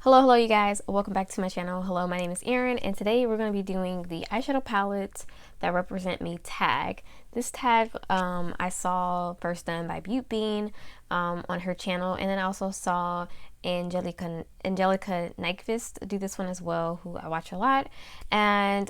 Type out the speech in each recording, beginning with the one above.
Hello you guys, welcome back to my channel. Hello, my name is Erin, and today we're going to be doing the eyeshadow palettes that represent me tag. This tag I saw first done by Beauty Bean on her channel, and then I also saw Angelica Nyquist do this one as well, who I watch a lot, and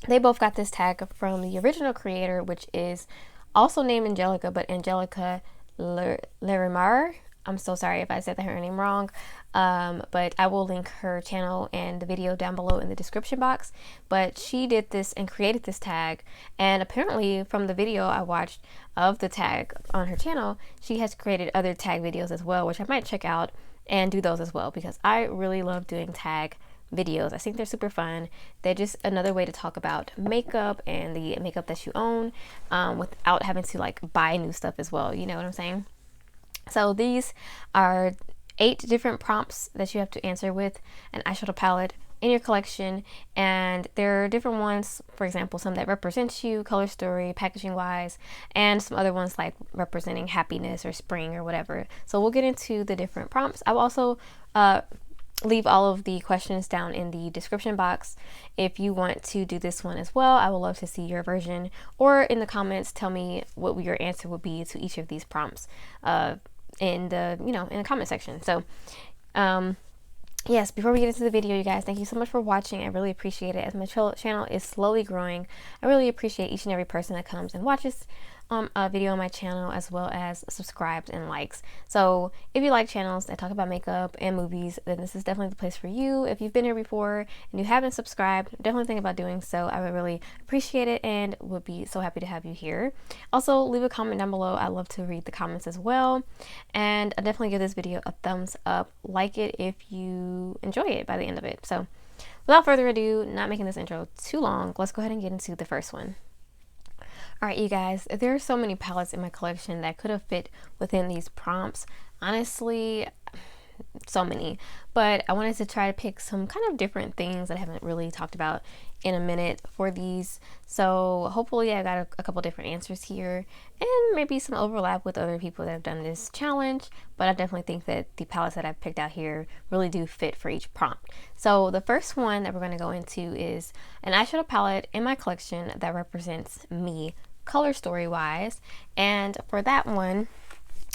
they both got this tag from the original creator, which is also named Angelica, but Angelica Lerimar. I'm so sorry if I said her name wrong, but I will link her channel and the video down below in the description box. But she did this and created this tag, and apparently from the video I watched of the tag on her channel, she has created other tag videos as well, which I might check out and do those as well, because I really love doing tag videos. I think they're super fun. They're just another way to talk about makeup and the makeup that you own without having to like buy new stuff as well. You know what I'm saying? So these are 8 different prompts that you have to answer with an eyeshadow palette in your collection, and there are different ones, for example, some that represent you, color story, packaging wise, and some other ones like representing happiness or spring or whatever. So we'll get into the different prompts. I will also leave all of the questions down in the description box if you want to do this one as well. I would love to see your version, or in the comments tell me what your answer would be to each of these prompts in the comment section. So yes, before we get into the video, you guys, thank you so much for watching. I really appreciate it. As my channel is slowly growing, I really appreciate each and every person that comes and watches a video on my channel, as well as subscribes and likes. So if you like channels that talk about makeup and movies, then this is definitely the place for you. If you've been here before and you haven't subscribed, definitely think about doing so. I would really appreciate it and would be so happy to have you here. Also, leave a comment down below. I love to read the comments as well, and I'll definitely give this video a thumbs up. Like it if you enjoy it by the end of it. So without further ado, not making this intro too long, let's go ahead and get into the first one. Alright, you guys, there are so many palettes in my collection that could have fit within these prompts. Honestly, so many. But I wanted to try to pick some kind of different things that I haven't really talked about in a minute for these. So hopefully I got a couple different answers here, and maybe some overlap with other people that have done this challenge. But I definitely think that the palettes that I've picked out here really do fit for each prompt. So the first one that we're going to go into is an eyeshadow palette in my collection that represents me color story wise. And for that one,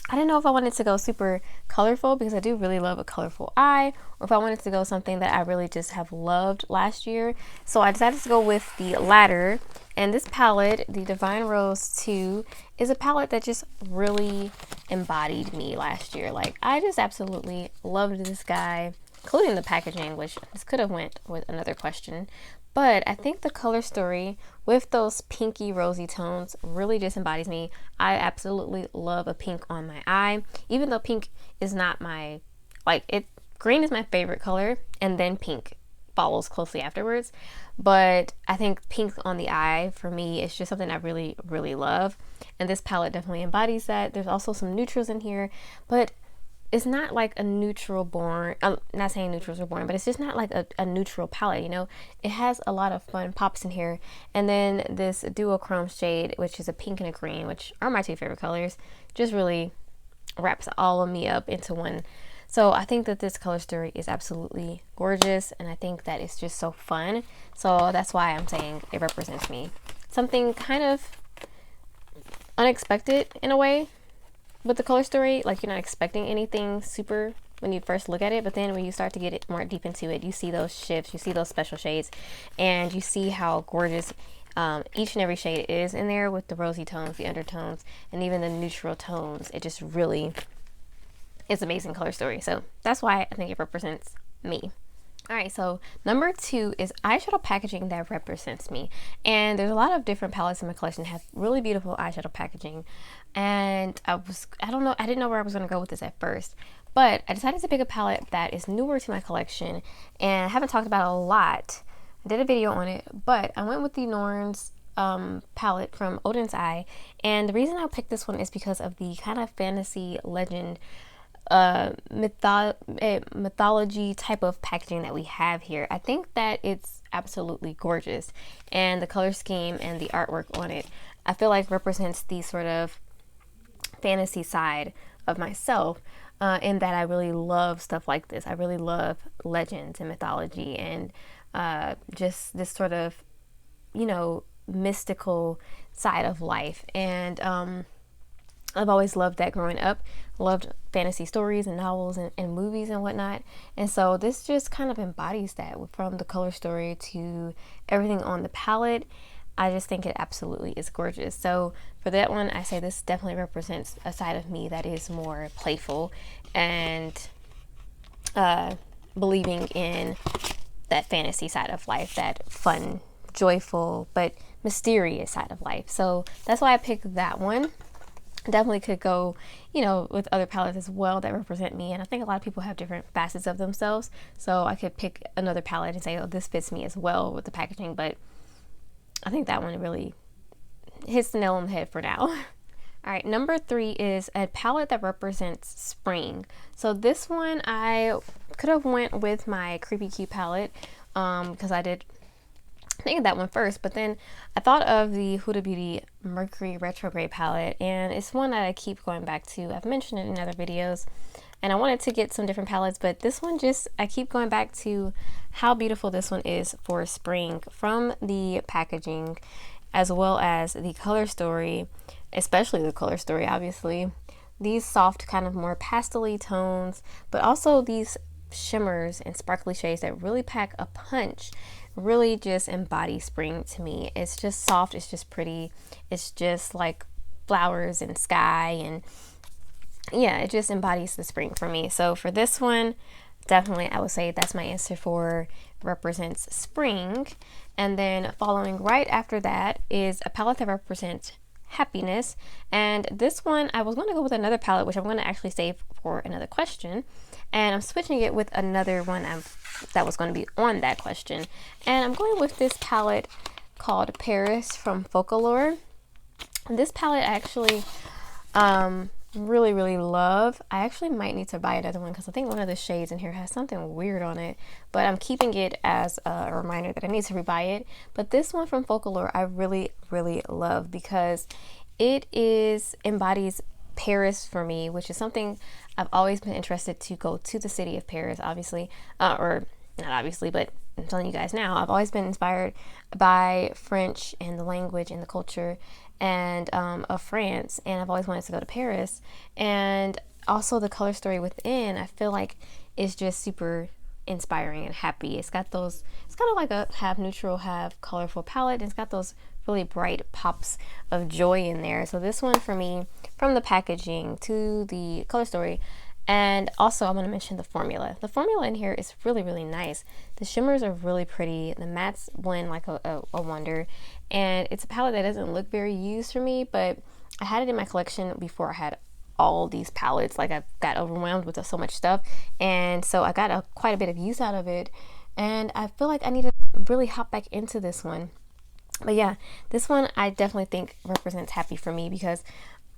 I didn't know if I wanted to go super colorful, because I do really love a colorful eye, or if I wanted to go something that I really just have loved last year. So I decided to go with the latter, and this palette, the Divine Rose 2, is a palette that just really embodied me last year. Like, I just absolutely loved this guy, including the packaging, which this could have went with another question. But I think the color story with those pinky rosy tones really just embodies me. I absolutely love a pink on my eye, even though pink is not my, green is my favorite color, and then pink follows closely afterwards. But I think pink on the eye for me is just something I really, really love. And this palette definitely embodies that. There's also some neutrals in here, but it's not like a neutral born, I'm not saying neutrals are boring, but it's just not like a neutral palette, you know. It has a lot of fun pops in here. And then this duochrome shade, which is a pink and a green, which are my 2 favorite colors, just really wraps all of me up into one. So I think that this color story is absolutely gorgeous, and I think that it's just so fun. So that's why I'm saying it represents me. Something kind of unexpected in a way with the color story. Like, you're not expecting anything super when you first look at it, but then when you start to get it more deep into it, you see those shifts, you see those special shades, and you see how gorgeous each and every shade is in there, with the rosy tones, the undertones, and even the neutral tones. It just really is amazing color story. So that's why I think it represents me. Alright, so number 2 is eyeshadow packaging that represents me. And there's a lot of different palettes in my collection that have really beautiful eyeshadow packaging. And I didn't know where I was going to go with this at first. But I decided to pick a palette that is newer to my collection and I haven't talked about a lot. I did a video on it, but I went with the Norns palette from Odins Eye. And the reason I picked this one is because of the kind of fantasy legend mythology type of packaging that we have here. I think that it's absolutely gorgeous, and the color scheme and the artwork on it, I feel like represents the sort of fantasy side of myself. in that I really love stuff like this. I really love legends and mythology and just this sort of, you know, mystical side of life. And I've always loved that growing up. Loved fantasy stories and novels and movies and whatnot. And so this just kind of embodies that, from the color story to everything on the palette. I just think it absolutely is gorgeous. So for that one, I say this definitely represents a side of me that is more playful and believing in that fantasy side of life, that fun, joyful, but mysterious side of life. So that's why I picked that one. Definitely could go, you know, with other palettes as well that represent me. And I think a lot of people have different facets of themselves. So I could pick another palette and say, oh, this fits me as well with the packaging. But I think that one really hits the nail on the head for now. All right, number 3 is a palette that represents spring. So this one I could have went with my Creepy Cute palette because I did think of that one first, but then I thought of the Huda Beauty Mercury Retrograde palette, and it's one that I keep going back to. I've mentioned it in other videos, and I wanted to get some different palettes, but this one I keep going back to how beautiful this one is for spring, from the packaging as well as the color story, especially the color story, obviously. These soft, kind of more pastel-y tones, but also these shimmers and sparkly shades that really pack a punch, really just embody spring to me. It's just soft, it's just pretty, it's just like flowers and sky, and yeah, it just embodies the spring for me. So for this one, definitely I would say that's my answer for represents spring. And then following right after that is a palette that represents happiness, and this one I was going to go with another palette, which I'm going to actually save for another question, and I'm switching it with another one that was going to be on that question, and I'm going with this palette called Paris from Folklore. This palette I actually really love. I actually might need to buy another one because I think one of the shades in here has something weird on it, but I'm keeping it as a reminder that I need to rebuy it. But this one from Folklore I really love because it embodies Paris for me, which is something I've always been interested to go to, the city of Paris, obviously, or not obviously, but I'm telling you guys now, I've always been inspired by French and the language and the culture and of France, and I've always wanted to go to Paris. And also the color story within, I feel like, is just super inspiring and happy. It's got those, it's kind of like a half neutral, half colorful palette, and it's got those really bright pops of joy in there. So this one for me, from the packaging to the color story, and also I'm going to mention the formula. The formula in here is really nice. The shimmers are really pretty. The mattes blend like a wonder. And it's a palette that doesn't look very used for me, but I had it in my collection before I had all these palettes. Like, I got overwhelmed with so much stuff. And so I got quite a bit of use out of it. And I feel like I need to really hop back into this one. But yeah, this one I definitely think represents happy for me because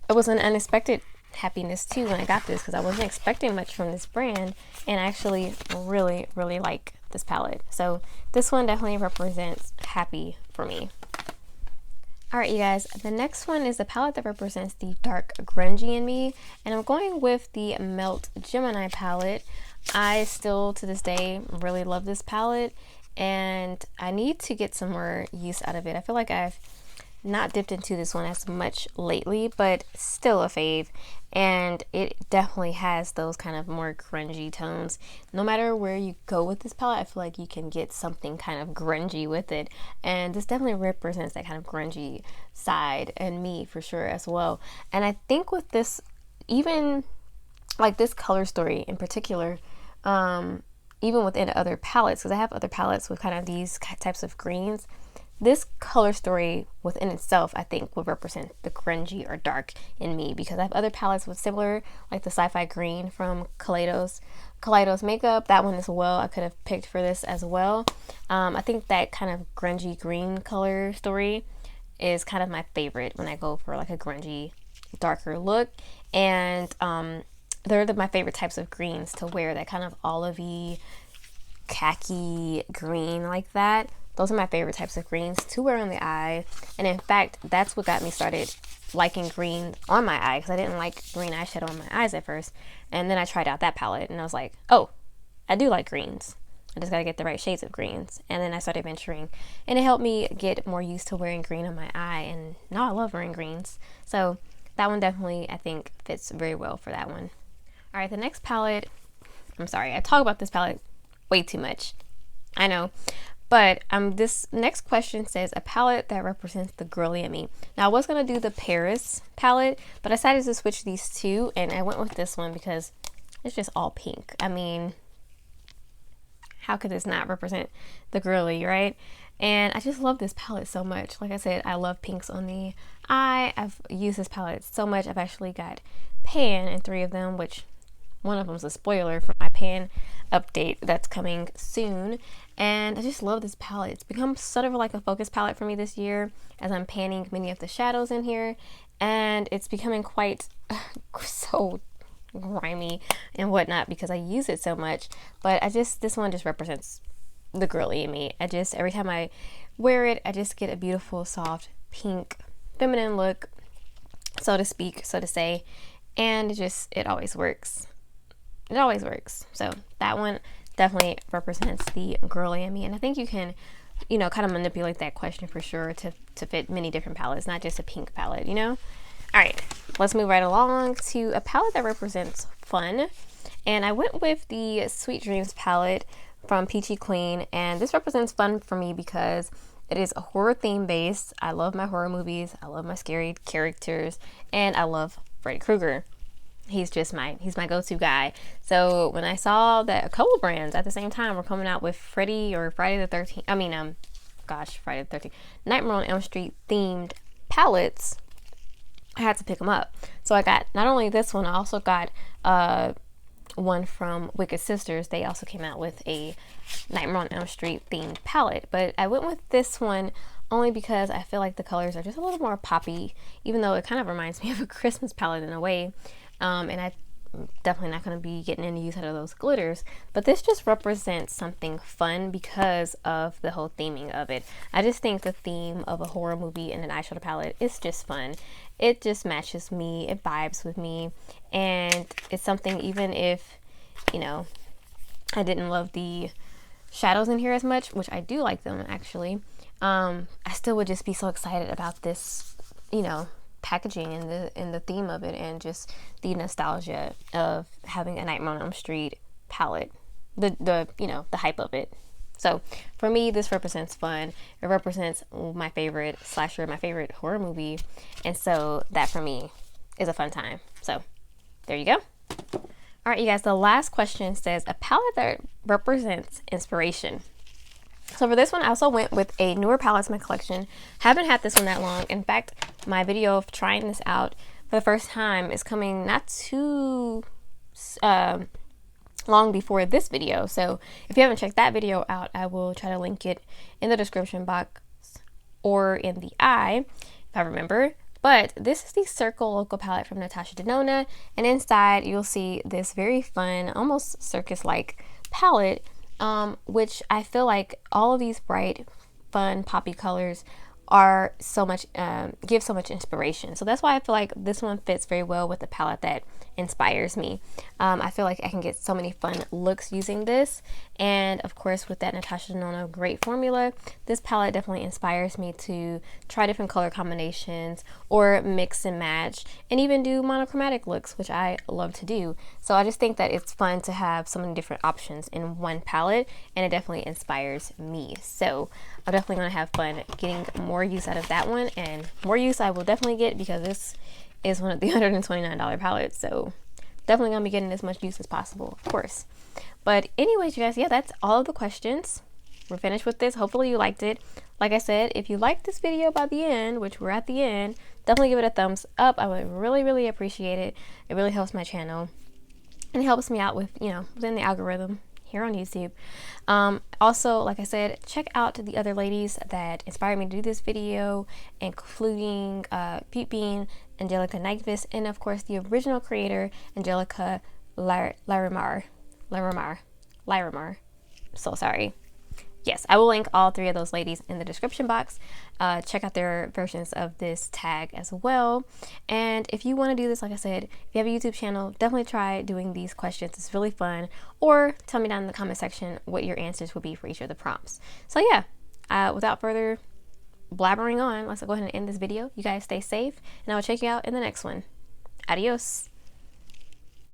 it was an unexpected happiness too when I got this, because I wasn't expecting much from this brand, and I actually really like this palette. So this one definitely represents happy for me. Alright you guys, the next one is a palette that represents the dark grungy in me, and I'm going with the Melt Gemini palette. I still to this day really love this palette, and I need to get some more use out of it. I feel like I've not dipped into this one as much lately, but still a fave, and it definitely has those kind of more grungy tones. No matter where you go with this palette, I feel like you can get something kind of grungy with it, and this definitely represents that kind of grungy side and me for sure as well. And I think with this, even like this color story in particular, even within other palettes, because I have other palettes with kind of these types of greens, this color story within itself, I think, would represent the grungy or dark in me, because I have other palettes with similar, like the Sci-Fi Green from Kaleidos Makeup. That one as well, I could have picked for this as well. I think that kind of grungy green color story is kind of my favorite when I go for like a grungy, darker look. And they're my favorite types of greens to wear, that kind of olivey, khaki green like that. Those are my favorite types of greens to wear on the eye. And in fact, that's what got me started liking green on my eye because I didn't like green eyeshadow on my eyes at first. And then I tried out that palette and I was like, oh, I do like greens. I just gotta get the right shades of greens. And then I started venturing and it helped me get more used to wearing green on my eye, and now I love wearing greens. So that one definitely, I think, fits very well for that one. All right, the next palette, I'm sorry, I talk about this palette way too much, I know. But this next question says a palette that represents the girly in me. Now I was gonna do the Paris palette, but I decided to switch these two, and I went with this one because it's just all pink. I mean, how could this not represent the girly, right? And I just love this palette so much. Like I said, I love pinks on the eye. I've used this palette so much. I've actually got pan in 3 of them, which one of them is a spoiler for my pan update that's coming soon. And I just love this palette. It's become sort of like a focus palette for me this year as I'm panning many of the shadows in here. And it's becoming quite so grimy and whatnot because I use it so much. But this one just represents the girly in me. Every time I wear it, I just get a beautiful, soft, pink, feminine look, so to speak, so to say. And it always works. It always works. So that one definitely represents the girly in me. And I think you can, kind of manipulate that question for sure to fit many different palettes, not just a pink palette, All right, let's move right along to a palette that represents fun. And I went with the Sweet Dreams palette from Peachy Queen. And this represents fun for me because it is a horror theme based. I love my horror movies. I love my scary characters. And I love Freddy Krueger. He's my go-to guy. So when I saw that a couple brands at the same time were coming out with Friday the 13th, Friday the 13th, Nightmare on Elm Street themed palettes, I had to pick them up. So I got not only this one, I also got one from Wicked Sisters. They also came out with a Nightmare on Elm Street themed palette, but I went with this one only because I feel like the colors are just a little more poppy, even though it kind of reminds me of a Christmas palette in a way. And I'm definitely not going to be getting any use out of those glitters, but this just represents something fun because of the whole theming of it. I just think the theme of a horror movie and an eyeshadow palette is just fun. It just matches me, it vibes with me, and it's something, even if, I didn't love the shadows in here as much, which I do like them actually, I still would just be so excited about this, packaging and the theme of it, and just the nostalgia of having a Nightmare on Elm Street palette, the hype of it. So for me, this represents fun. It represents my favorite slasher, my favorite horror movie, and so that for me is a fun time. So there you go. All right, you guys, the last question says a palette that represents inspiration. So for this one, I also went with a newer palette in my collection. Haven't had this one that long. In fact, my video of trying this out for the first time is coming not too long before this video. So if you haven't checked that video out, I will try to link it in the description box or in the eye, if I remember. But this is the Circle Local palette from Natasha Denona. And inside, you'll see this very fun, almost circus-like palette, which I feel like all of these bright, fun, poppy colors are so much, give so much inspiration. So that's why I feel like this one fits very well with the palette that inspires me. I feel like I can get so many fun looks using this. And of course, with that Natasha Denona great formula, this palette definitely inspires me to try different color combinations or mix and match and even do monochromatic looks, which I love to do. So I just think that it's fun to have so many different options in one palette, and it definitely inspires me. So I'm definitely going to have fun getting more use out of that one, and more use I will definitely get because this is one of the $129 palettes. So definitely going to be getting as much use as possible, of course. But anyways, you guys, yeah, that's all of the questions. We're finished with this. Hopefully you liked it. Like I said, if you liked this video by the end, which we're at the end, definitely give it a thumbs up. I would really, really appreciate it. It really helps my channel and it helps me out with, within the algorithm here on YouTube. Also, like I said, check out the other ladies that inspired me to do this video, including Butte Bean, Angelica Nyquist, and of course the original creator, Angelica Larimar. So sorry. yes, I will link all three of those ladies in the description box. Check out their versions of this tag as well. And if you want to do this, like I said, if you have a YouTube channel, definitely try doing these questions. It's really fun. Or tell me down in the comment section what your answers would be for each of the prompts. So yeah, without further blabbering on, let's go ahead and end this video. You guys stay safe, and I will check you out in the next one. Adios.